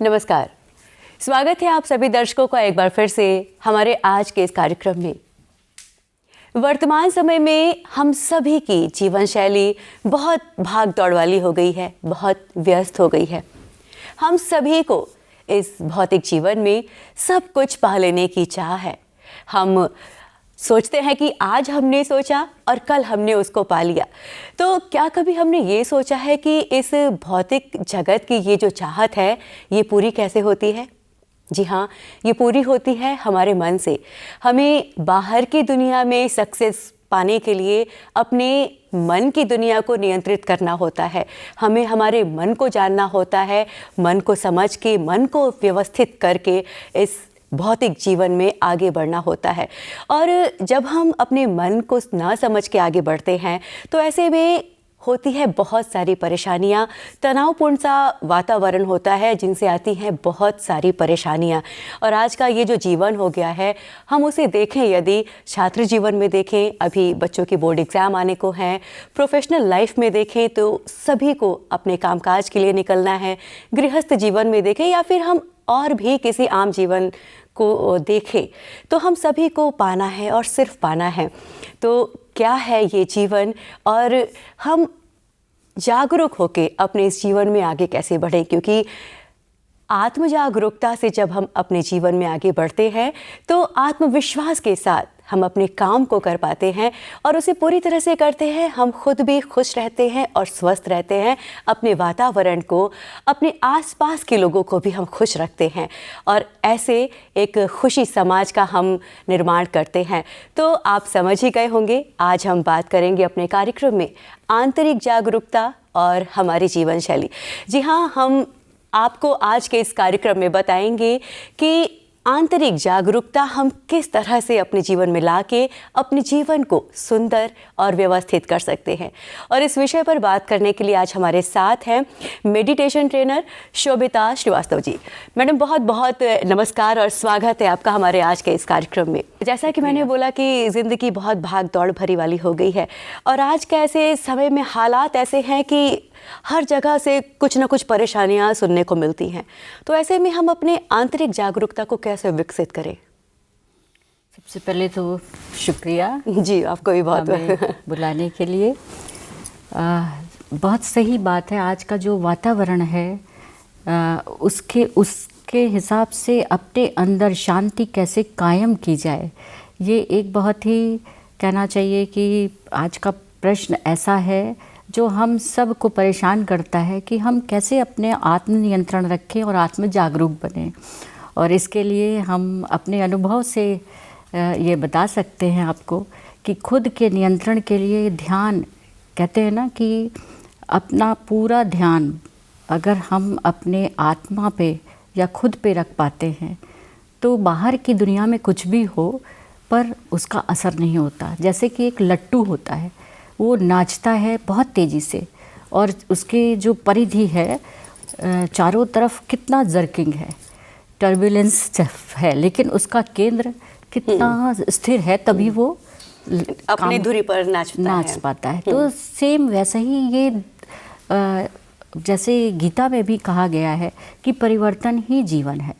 नमस्कार, स्वागत है आप सभी दर्शकों का एक बार फिर से हमारे आज के इस कार्यक्रम में। वर्तमान समय में हम सभी की जीवन शैली बहुत भाग दौड़ वाली हो गई है, बहुत व्यस्त हो गई है। हम सभी को इस भौतिक जीवन में सब कुछ पा लेने की चाह है। हम सोचते हैं कि आज हमने सोचा और कल हमने उसको पा लिया। तो क्या कभी हमने ये सोचा है कि इस भौतिक जगत की ये जो चाहत है ये पूरी कैसे होती है? जी हाँ, ये पूरी होती है हमारे मन से। हमें बाहर की दुनिया में सक्सेस पाने के लिए अपने मन की दुनिया को नियंत्रित करना होता है। हमें हमारे मन को जानना होता है, मन को समझ के, मन को व्यवस्थित करके इस भौतिक जीवन में आगे बढ़ना होता है। और जब हम अपने मन को ना समझ के आगे बढ़ते हैं तो ऐसे में होती है बहुत सारी परेशानियाँ, तनावपूर्ण सा वातावरण होता है जिनसे आती हैं बहुत सारी परेशानियाँ। और आज का ये जो जीवन हो गया है, हम उसे देखें, यदि छात्र जीवन में देखें, अभी बच्चों की बोर्ड एग्ज़ाम आने को हैं, प्रोफेशनल लाइफ में देखें तो सभी को अपने कामकाज के लिए निकलना है, गृहस्थ जीवन में देखें या फिर हम और भी किसी आम जीवन को देखें तो हम सभी को पाना है और सिर्फ पाना है। तो क्या है ये जीवन और हम जागरूक होके अपने इस जीवन में आगे कैसे बढ़ें? क्योंकि आत्म जागरूकता से जब हम अपने जीवन में आगे बढ़ते हैं तो आत्मविश्वास के साथ हम अपने काम को कर पाते हैं और उसे पूरी तरह से करते हैं। हम खुद भी खुश रहते हैं और स्वस्थ रहते हैं, अपने वातावरण को, अपने आसपास के लोगों को भी हम खुश रखते हैं और ऐसे एक खुशी समाज का हम निर्माण करते हैं। तो आप समझ ही गए होंगे, आज हम बात करेंगे अपने कार्यक्रम में आंतरिक जागरूकता और हमारी जीवन शैली। जी हाँ, हम आपको आज के इस कार्यक्रम में बताएंगे कि आंतरिक जागरूकता हम किस तरह से अपने जीवन में लाके अपने जीवन को सुंदर और व्यवस्थित कर सकते हैं। और इस विषय पर बात करने के लिए आज हमारे साथ हैं meditation trainer Sobhita Srivastava ji. Madam, बहुत बहुत नमस्कार और स्वागत है आपका हमारे आज के इस कार्यक्रम में। जैसा कि मैंने बोला कि ज़िंदगी बहुत भाग दौड़ भरी वाली हो गई है और आज के ऐसे समय में हालात ऐसे हैं कि हर जगह से कुछ ना कुछ परेशानियां सुनने को मिलती हैं। तो ऐसे में हम अपने आंतरिक जागरूकता को कैसे विकसित करें? सबसे पहले तो शुक्रिया जी, आपको भी बहुत बुलाने के लिए। बहुत सही बात है, आज का जो वातावरण है उसके हिसाब से अपने अंदर शांति कैसे कायम की जाए, ये एक बहुत ही कहना चाहिए कि आज का प्रश्न ऐसा है जो हम सब को परेशान करता है कि हम कैसे अपने आत्म नियंत्रण रखें और आत्म जागरूक बने। और इसके लिए हम अपने अनुभव से ये बता सकते हैं आपको कि खुद के नियंत्रण के लिए ध्यान, कहते हैं ना कि अपना पूरा ध्यान अगर हम अपने आत्मा पे या खुद पे रख पाते हैं तो बाहर की दुनिया में कुछ भी हो पर उसका असर नहीं होता। जैसे कि एक लट्टू होता है, वो नाचता है बहुत तेज़ी से और उसके जो परिधि है चारों तरफ कितना जर्किंग है, टर्बुलेंस है, लेकिन उसका केंद्र कितना स्थिर है, तभी वो अपनी धुरी पर नाच पाता है। तो सेम वैसा ही ये जैसे गीता में भी कहा गया है कि परिवर्तन ही जीवन है।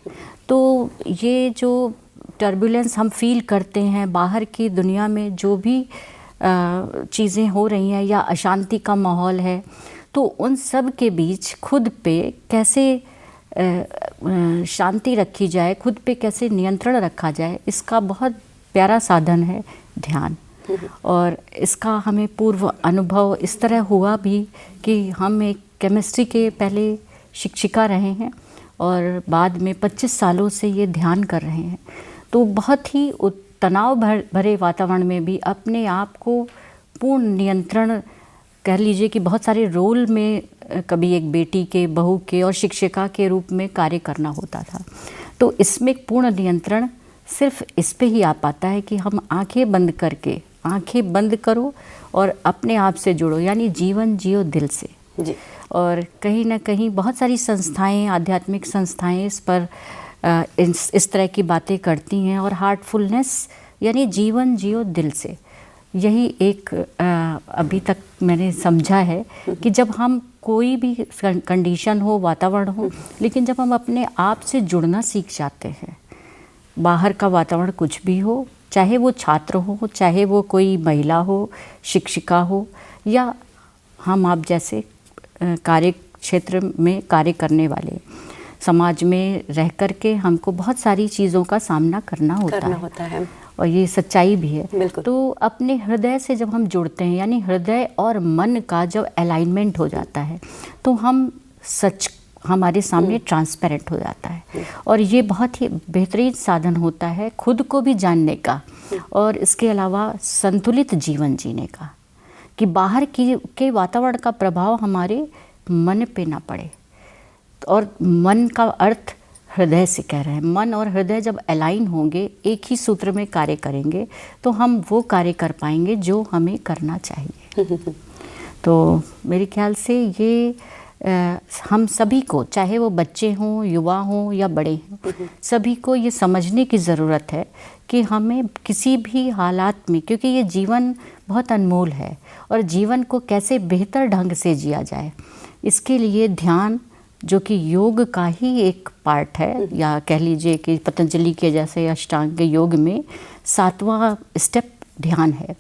तो ये जो टर्बुलेंस हम फील करते हैं, बाहर की दुनिया में जो भी चीज़ें हो रही हैं या अशांति का माहौल है, तो उन सब के बीच खुद पे कैसे शांति रखी जाए, खुद पे कैसे नियंत्रण रखा जाए, इसका बहुत प्यारा साधन है ध्यान। और इसका हमें पूर्व अनुभव इस तरह हुआ भी कि हम एक केमिस्ट्री के पहले शिक्षिका रहे हैं और बाद में 25 सालों से ये ध्यान कर रहे हैं। तो बहुत ही तनाव भरे वातावरण में भी अपने आप को पूर्ण नियंत्रण, कह लीजिए कि बहुत सारे रोल में कभी एक बेटी के, बहू के और शिक्षिका के रूप में कार्य करना होता था। तो इसमें पूर्ण नियंत्रण सिर्फ इस पे ही आ पाता है कि हम आंखें बंद करो और अपने आप से जुड़ो, यानी जीवन जियो दिल से जी। और कहीं ना कहीं बहुत सारी संस्थाएं, आध्यात्मिक संस्थाएं इस पर इस तरह की बातें करती हैं। और हार्टफुलनेस यानी जीवन जियो दिल से, यही एक अभी तक मैंने समझा है कि जब हम कोई भी कंडीशन हो, वातावरण हो, लेकिन जब हम अपने आप से जुड़ना सीख जाते हैं, बाहर का वातावरण कुछ भी हो, चाहे वो छात्र हो, चाहे वो कोई महिला हो, शिक्षिका हो, या हम आप जैसे कार्य क्षेत्र में कार्य करने वाले, समाज में रह कर के हमको बहुत सारी चीज़ों का सामना करना होता है और ये सच्चाई भी है। तो अपने हृदय से जब हम जुड़ते हैं, यानी हृदय और मन का जब अलाइनमेंट हो जाता है, तो हम सच हमारे सामने ट्रांसपेरेंट हो जाता है और ये बहुत ही बेहतरीन साधन होता है खुद को भी जानने का और इसके अलावा संतुलित जीवन जीने का, कि बाहर के वातावरण का प्रभाव हमारे मन पे ना पड़े। और मन का अर्थ हृदय से कह रहे हैं। मन और हृदय जब अलाइन होंगे, एक ही सूत्र में कार्य करेंगे, तो हम वो कार्य कर पाएंगे जो हमें करना चाहिए। तो मेरे ख्याल से ये हम सभी को, चाहे वो बच्चे हों, युवा हों या बड़े हों, सभी को ये समझने की ज़रूरत है कि हमें किसी भी हालात में, क्योंकि ये जीवन बहुत अनमोल है और जीवन को कैसे बेहतर ढंग से जिया जाए, इसके लिए ध्यान, जो कि योग का ही एक पार्ट है, या कह लीजिए कि पतंजलि के जैसे अष्टांग योग में 7वां स्टेप ध्यान है।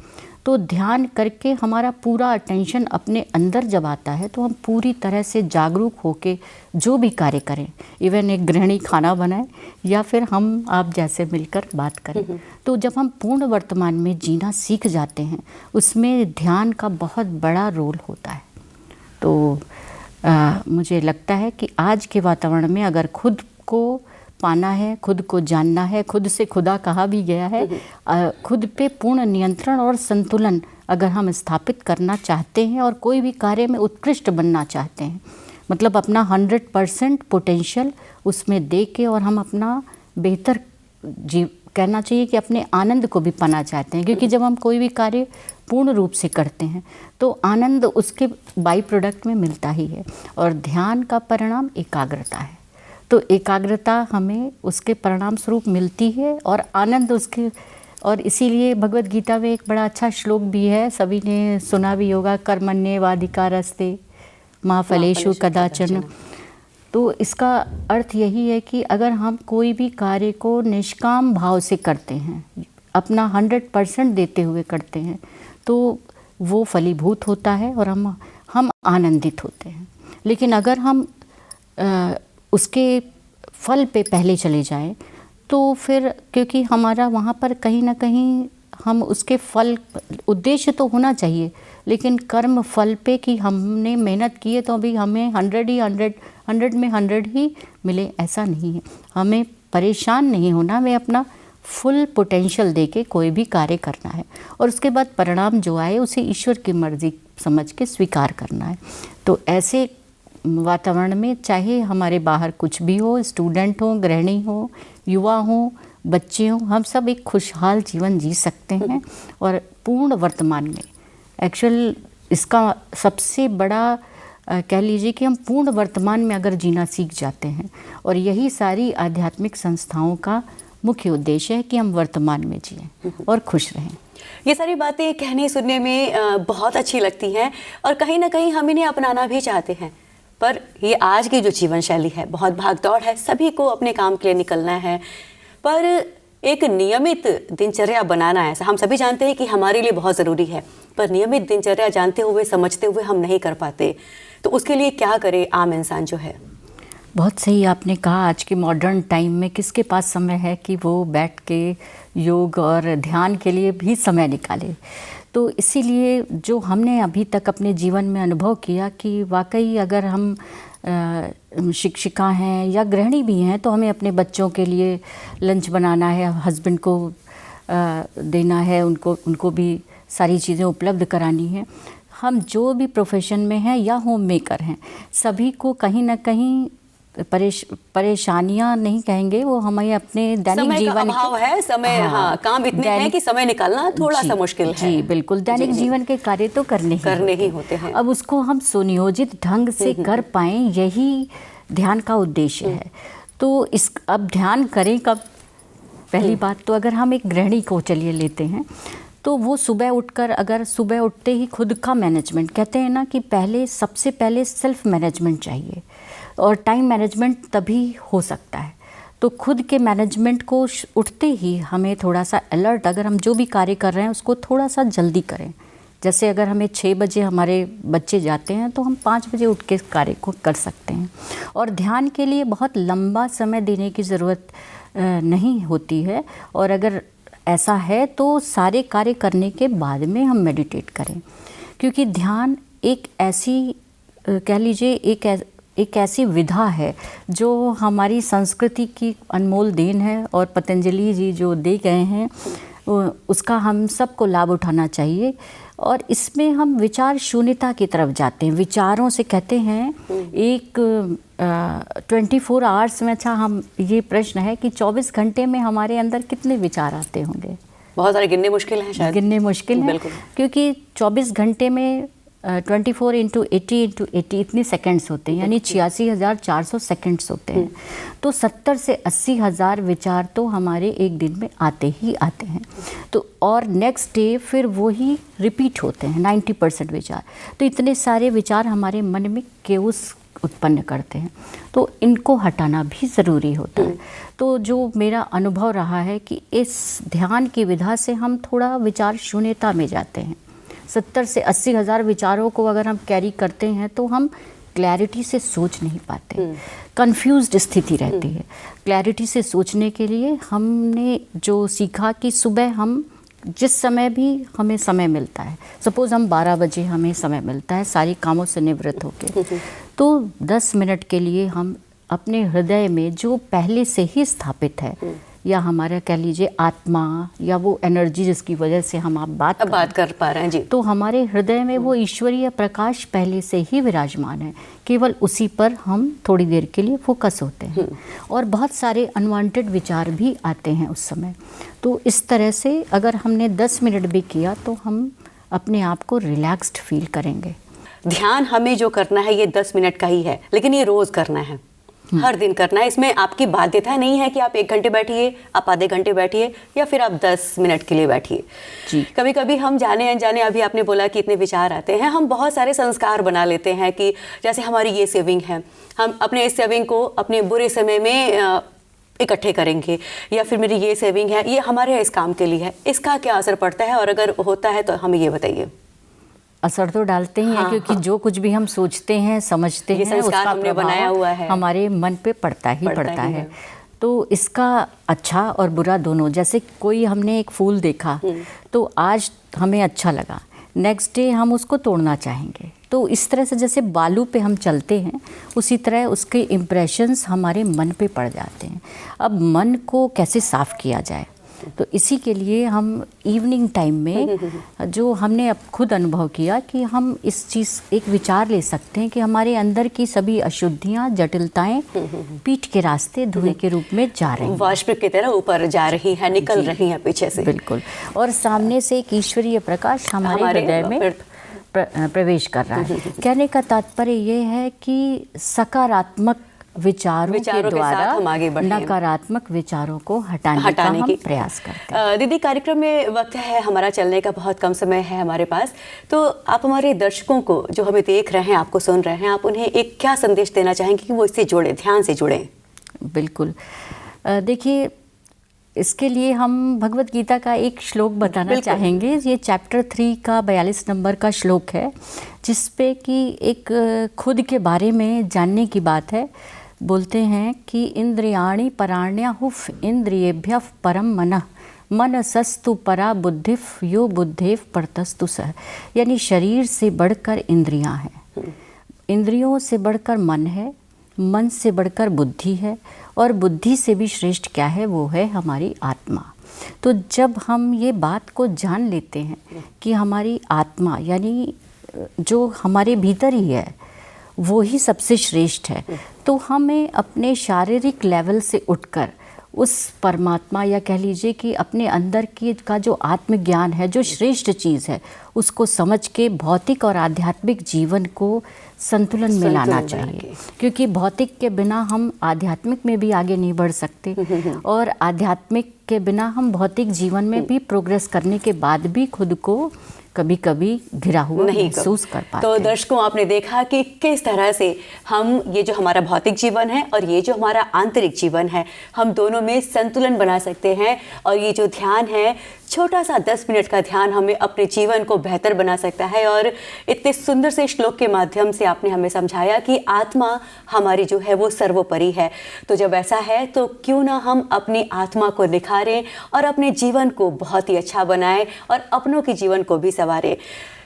तो ध्यान करके हमारा पूरा अटेंशन अपने अंदर जब आता है, तो हम पूरी तरह से जागरूक होके जो भी कार्य करें, इवन एक गृहिणी खाना बनाए या फिर हम आप जैसे मिलकर बात करें, तो जब हम पूर्ण वर्तमान में जीना सीख जाते हैं, उसमें ध्यान का बहुत बड़ा रोल होता है। तो मुझे लगता है कि आज के वातावरण में अगर खुद को पाना है, खुद को जानना है, खुद से खुदा कहा भी गया है, खुद पे पूर्ण नियंत्रण और संतुलन अगर हम स्थापित करना चाहते हैं और कोई भी कार्य में उत्कृष्ट बनना चाहते हैं, मतलब अपना 100% पोटेंशियल उसमें दे के, और हम अपना बेहतर कहना चाहिए कि अपने आनंद को भी पाना चाहते हैं, क्योंकि जब हम कोई भी कार्य पूर्ण रूप से करते हैं तो आनंद उसके बाई प्रोडक्ट में मिलता ही है। और ध्यान का परिणाम एकाग्रता है, तो एकाग्रता हमें उसके परिणाम स्वरूप मिलती है और आनंद उसके। और इसीलिए भगवत गीता में एक बड़ा अच्छा श्लोक भी है, सभी ने सुना भी होगा, कर्मण्येवाधिकारस्ते मा फलेषु कदाचन। तो इसका अर्थ यही है कि अगर हम कोई भी कार्य को निष्काम भाव से करते हैं, अपना 100% देते हुए करते हैं, तो वो फलीभूत होता है और हम आनंदित होते हैं। लेकिन अगर हम उसके फल पे पहले चले जाएं, तो फिर क्योंकि हमारा वहाँ पर कहीं ना कहीं हम उसके फल, उद्देश्य तो होना चाहिए, लेकिन कर्म फल पे कि हमने मेहनत की है तो अभी हमें 100 में 100 ही मिले, ऐसा नहीं है। हमें परेशान नहीं होना, हमें अपना फुल पोटेंशियल देके कोई भी कार्य करना है और उसके बाद परिणाम जो आए उसे ईश्वर की मर्जी समझ के स्वीकार करना है। तो ऐसे वातावरण में चाहे हमारे बाहर कुछ भी हो, स्टूडेंट हो, गृहिणी हो, युवा हो, बच्चे हों, हम सब एक खुशहाल जीवन जी सकते हैं। और पूर्ण वर्तमान में एक्चुअल इसका सबसे बड़ा कह लीजिए कि हम पूर्ण वर्तमान में अगर जीना सीख जाते हैं, और यही सारी आध्यात्मिक संस्थाओं का मुख्य उद्देश्य है कि हम वर्तमान में जिएं और खुश रहें। ये सारी बातें कहने सुनने में बहुत अच्छी लगती हैं और कहीं ना कहीं हम इन्हें अपनाना भी चाहते हैं, पर ये आज की जो जीवन शैली है बहुत भागदौड़ है, सभी को अपने काम के लिए निकलना है, पर एक नियमित दिनचर्या बनाना है, हम सभी जानते हैं कि हमारे लिए बहुत ज़रूरी है, पर नियमित दिनचर्या जानते हुए समझते हुए हम नहीं कर पाते, तो उसके लिए क्या करे आम इंसान जो है? बहुत सही आपने कहा, आज के मॉडर्न टाइम में किसके पास समय है कि वो बैठ के योग और ध्यान के लिए भी समय निकाले। तो इसीलिए जो हमने अभी तक अपने जीवन में अनुभव किया कि वाकई अगर हम शिक्षिका हैं या गृहिणी भी हैं, तो हमें अपने बच्चों के लिए लंच बनाना है, हस्बैंड को देना है, उनको भी सारी चीज़ें उपलब्ध करानी है। हम जो भी प्रोफेशन में हैं या होम मेकर हैं, सभी को कहीं ना कहीं परेशानियां नहीं कहेंगे, वो हमें अपने दैनिक जीवन का अभाव है, समय काम इतने हैं कि समय निकालना थोड़ा सा मुश्किल है। जी बिल्कुल, दैनिक जीवन के कार्य तो करने ही होते हैं। अब उसको हम सुनियोजित ढंग से कर पाएं, यही ध्यान का उद्देश्य है। तो अब ध्यान करें कब? पहली बात तो अगर हम एक गृहिणी को चलिए लेते हैं, तो वो सुबह उठकर, अगर सुबह उठते ही खुद का मैनेजमेंट, कहते हैं ना कि पहले सबसे पहले सेल्फ मैनेजमेंट चाहिए और टाइम मैनेजमेंट तभी हो सकता है। तो खुद के मैनेजमेंट को उठते ही हमें थोड़ा सा अलर्ट, अगर हम जो भी कार्य कर रहे हैं उसको थोड़ा सा जल्दी करें। जैसे अगर हमें 6 बजे हमारे बच्चे जाते हैं तो हम 5 बजे उठ के कार्य को कर सकते हैं। और ध्यान के लिए बहुत लंबा समय देने की ज़रूरत नहीं होती है, और अगर ऐसा है तो सारे कार्य करने के बाद में हम मेडिटेट करें, क्योंकि ध्यान एक ऐसी, कह लीजिए एक ऐसी विधा है जो हमारी संस्कृति की अनमोल देन है, और पतंजलि जी जो दे गए हैं उसका हम सबको लाभ उठाना चाहिए। और इसमें हम विचार शून्यता की तरफ जाते हैं। विचारों से, कहते हैं एक 24 आवर्स में, अच्छा हम, ये प्रश्न है कि 24 घंटे में हमारे अंदर कितने विचार आते होंगे? बहुत सारे गिनने मुश्किल हैं शायद। गिनने मुश्किल है, क्योंकि 24 घंटे में 24 × 80 × 80 इतने सेकंड्स होते हैं, यानी 86,400 सेकंड्स होते हैं। तो 70 से 80 हज़ार विचार तो हमारे एक दिन में आते ही आते हैं। तो और नेक्स्ट डे फिर वही रिपीट होते हैं 90% विचार। तो इतने सारे विचार हमारे मन में केओस उत्पन्न करते हैं, तो इनको हटाना भी ज़रूरी होता है। तो जो मेरा अनुभव रहा है कि इस ध्यान की विधा से हम थोड़ा विचार शून्यता में जाते हैं। 70 से 80 हज़ार विचारों को अगर हम कैरी करते हैं तो हम क्लैरिटी से सोच नहीं पाते, कंफ्यूज्ड स्थिति रहती है। क्लैरिटी से सोचने के लिए हमने जो सीखा कि सुबह हम जिस समय भी हमें समय मिलता है, सपोज़ हम 12 बजे हमें समय मिलता है सारी कामों से निवृत्त होकर, तो 10 मिनट के लिए हम अपने हृदय में जो पहले से ही स्थापित है, या हमारा कह लीजिए आत्मा, या वो एनर्जी जिसकी वजह से हम आप बात कर पा रहे हैं जी, तो हमारे हृदय में वो ईश्वरीय प्रकाश पहले से ही विराजमान है। केवल उसी पर हम थोड़ी देर के लिए फोकस होते हैं, और बहुत सारे अनवांटेड विचार भी आते हैं उस समय। तो इस तरह से अगर हमने 10 मिनट भी किया तो हम अपने आप को रिलैक्स्ड फील करेंगे। ध्यान हमें जो करना है ये 10 मिनट का ही है, लेकिन ये रोज़ करना है, हर दिन करना है। इसमें आपकी बाध्यता नहीं है कि आप 1 घंटे बैठिए, आप आधे घंटे बैठिए, या फिर आप 10 मिनट के लिए बैठिए जी। कभी कभी हम जाने अनजाने, अभी आपने बोला कि इतने विचार आते हैं, हम बहुत सारे संस्कार बना लेते हैं कि जैसे हमारी ये सेविंग है, हम अपने इस सेविंग को अपने बुरे समय में इकट्ठे करेंगे, या फिर मेरी ये सेविंग है, ये हमारे इस काम के लिए है। इसका क्या असर पड़ता है, और अगर होता है तो हमें ये बताइए। असर तो डालते ही हैं, क्योंकि जो कुछ भी हम सोचते हैं, समझते हैं, उसका हमने बनाया हुआ है, हमारे मन पे पड़ता है। तो इसका अच्छा और बुरा दोनों, जैसे कोई हमने एक फूल देखा तो आज हमें अच्छा लगा, नेक्स्ट डे हम उसको तोड़ना चाहेंगे। तो इस तरह से जैसे बालू पे हम चलते हैं, उसी तरह उसके इम्प्रेशंस हमारे मन पे पड़ जाते हैं। अब मन को कैसे साफ़ किया जाए, तो इसी के लिए हम इवनिंग टाइम में जो हमने अब खुद अनुभव किया कि हम इस चीज़, एक विचार ले सकते हैं कि हमारे अंदर की सभी अशुद्धियाँ, जटिलताएं पीठ के रास्ते धुएं के रूप में जा रही हैं, वाष्प की तरह ऊपर जा रही हैं, निकल रही हैं पीछे से। बिल्कुल। और सामने से एक ईश्वरीय प्रकाश हमारे हृदय में प्रवेश कर रहा है। कहने का तात्पर्य ये है कि सकारात्मक विचारों के द्वारा हम आगे नकारात्मक विचारों को हटाने का हम प्रयास करते हैं। दीदी, कार्यक्रम में वक्त है हमारा चलने का, बहुत कम समय है हमारे पास, तो आप हमारे दर्शकों को जो हमें देख रहे हैं, आपको सुन रहे हैं, आप उन्हें एक क्या संदेश देना चाहेंगे कि वो इससे जुड़े, ध्यान से जुड़ें? बिल्कुल, देखिए, इसके लिए हम भगवत गीता का एक श्लोक बताना चाहेंगे। ये चैप्टर 3 का 42 नंबर का श्लोक है, जिसपे कि एक खुद के बारे में जानने की बात है। बोलते हैं कि इंद्रियाणि पराण्याहुः इंद्रियेभ्यः परम मनः मनसस्तु परा बुद्धिः यो बुद्धेव परतस्तु सः। यानी शरीर से बढ़कर इंद्रियां हैं, इंद्रियों से बढ़कर मन है, मन से बढ़कर बुद्धि है, और बुद्धि से भी श्रेष्ठ क्या है, वो है हमारी आत्मा। तो जब हम ये बात को जान लेते हैं कि हमारी आत्मा, यानी जो हमारे भीतर ही है, वो ही सबसे श्रेष्ठ है, तो हमें अपने शारीरिक लेवल से उठकर उस परमात्मा या कह लीजिए कि अपने अंदर की का जो आत्मज्ञान है, जो श्रेष्ठ चीज़ है, उसको समझ के भौतिक और आध्यात्मिक जीवन को संतुलन में लाना चाहिए। क्योंकि भौतिक के बिना हम आध्यात्मिक में भी आगे नहीं बढ़ सकते और आध्यात्मिक के बिना हम भौतिक जीवन में भी प्रोग्रेस करने के बाद भी खुद को कभी कभी घिरा हुआ महसूस कर पाते। तो दर्शकों, आपने देखा कि किस तरह से हम ये जो हमारा भौतिक जीवन है और ये जो हमारा आंतरिक जीवन है, हम दोनों में संतुलन बना सकते हैं। और ये जो ध्यान है, छोटा सा 10 मिनट का ध्यान हमें अपने जीवन को बेहतर बना सकता है। और इतने सुंदर से श्लोक के माध्यम से आपने हमें समझाया कि आत्मा हमारी जो है वो सर्वोपरि है। तो जब ऐसा है तो क्यों ना हम अपनी आत्मा को निखारें और अपने जीवन को बहुत ही अच्छा बनाएं और अपनों के जीवन को भी संवारें।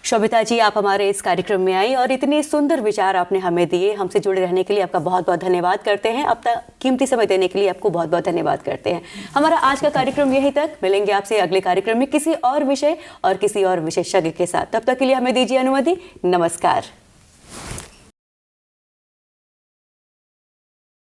शोभिता जी, आप हमारे इस कार्यक्रम में आई और इतने सुंदर विचार आपने हमें दिए। हमसे जुड़े रहने के लिए आपका बहुत बहुत धन्यवाद करते हैं। अब तक कीमती समय देने के लिए आपको बहुत बहुत धन्यवाद करते हैं। हमारा आज का कार्यक्रम यहीं तक। मिलेंगे आपसे अगले कार्यक्रम में किसी और विषय और किसी और विशेषज्ञ के साथ। तब तक के लिए हमें दीजिए अनुमति। नमस्कार।